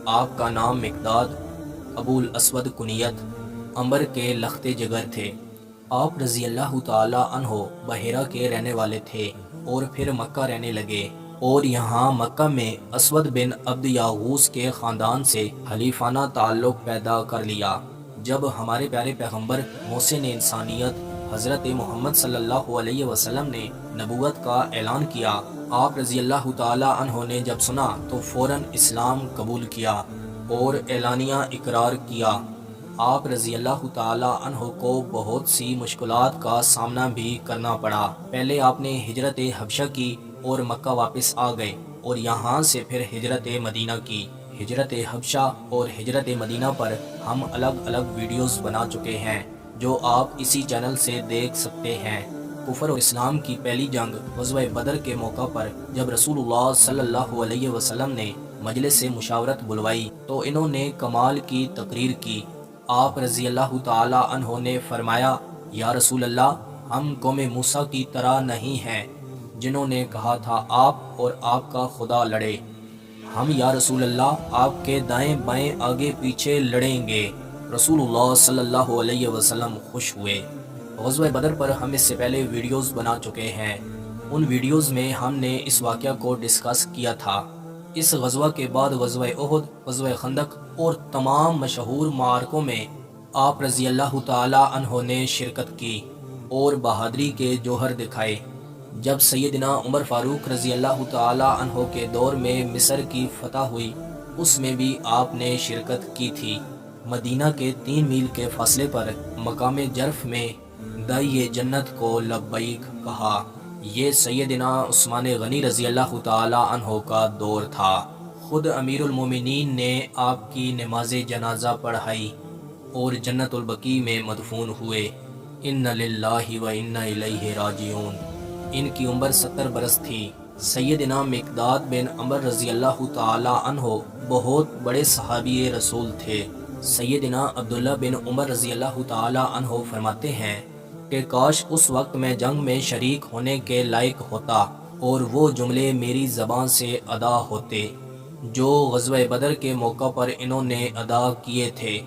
آپ کا نام مقداد، ابو الاسود کنیت، عمر کے لخت جگر تھے۔ آپ رضی اللہ تعالی عنہ بحیرہ کے رہنے والے تھے اور پھر مکہ رہنے لگے، اور یہاں مکہ میں اسود بن عبد یاغوث کے خاندان سے حلیفانہ تعلق پیدا کر لیا۔ جب ہمارے پیارے پیغمبر محسن انسانیت حضرت محمد صلی اللہ علیہ وسلم نے نبوت کا اعلان کیا، آپ رضی اللہ تعالی عنہ نے جب سنا تو فوراً اسلام قبول کیا اور اعلانیہ اقرار کیا۔ آپ رضی اللہ تعالی عنہ کو بہت سی مشکلات کا سامنا بھی کرنا پڑا۔ پہلے آپ نے ہجرت حبشہ کی اور مکہ واپس آ گئے، اور یہاں سے پھر ہجرت مدینہ کی۔ ہجرت حبشہ اور ہجرت مدینہ پر ہم الگ الگ ویڈیوز بنا چکے ہیں جو آپ اسی چینل سے دیکھ سکتے ہیں۔ کفر اور اسلام کی پہلی جنگ غزوہ بدر کے موقع پر جب رسول اللہ صلی اللہ علیہ وسلم نے مجلس سے مشاورت بلوائی تو انہوں نے کمال کی تقریر کی۔ آپ رضی اللہ تعالی عنہ نے فرمایا، یا رسول اللہ، ہم قوم موسیٰ کی طرح نہیں ہیں جنہوں نے کہا تھا آپ اور آپ کا خدا لڑے۔ ہم یا رسول اللہ آپ کے دائیں بائیں آگے پیچھے لڑیں گے۔ رسول اللہ صلی اللہ علیہ وسلم خوش ہوئے۔ غزوہ بدر پر ہم اس سے پہلے ویڈیوز بنا چکے ہیں۔ ان ویڈیوز میں ہم نے اس واقعہ کو ڈسکس کیا تھا۔ اس غزوہ کے بعد غزوہ احد، غزوہ خندق اور تمام مشہور معرکوں میں آپ رضی اللہ تعالی عنہ نے شرکت کی اور بہادری کے جوہر دکھائے۔ جب سیدنا عمر فاروق رضی اللہ تعالی عنہ کے دور میں مصر کی فتح ہوئی، اس میں بھی آپ نے شرکت کی تھی۔ مدینہ کے 3 میل کے فاصلے پر مقام جرف میں داعیِ جنت کو لبیک کہا۔ یہ سیدنا عثمان غنی رضی اللہ تعالی عنہ کا دور تھا۔ خود امیر المومنین نے آپ کی نماز جنازہ پڑھائی اور جنت البقیع میں مدفون ہوئے۔ ان للہ و انا الیہ راجعون۔ ان کی عمر 70 برس تھی۔ سیدنا مقداد بن عمر رضی اللہ تعالی عنہ بہت بڑے صحابی رسول تھے۔ سیدنا عبداللہ بن عمر رضی اللہ تعالی عنہ فرماتے ہیں کہ کاش اس وقت میں جنگ میں شریک ہونے کے لائق ہوتا اور وہ جملے میری زبان سے ادا ہوتے جو غزوہ بدر کے موقع پر انہوں نے ادا کیے تھے۔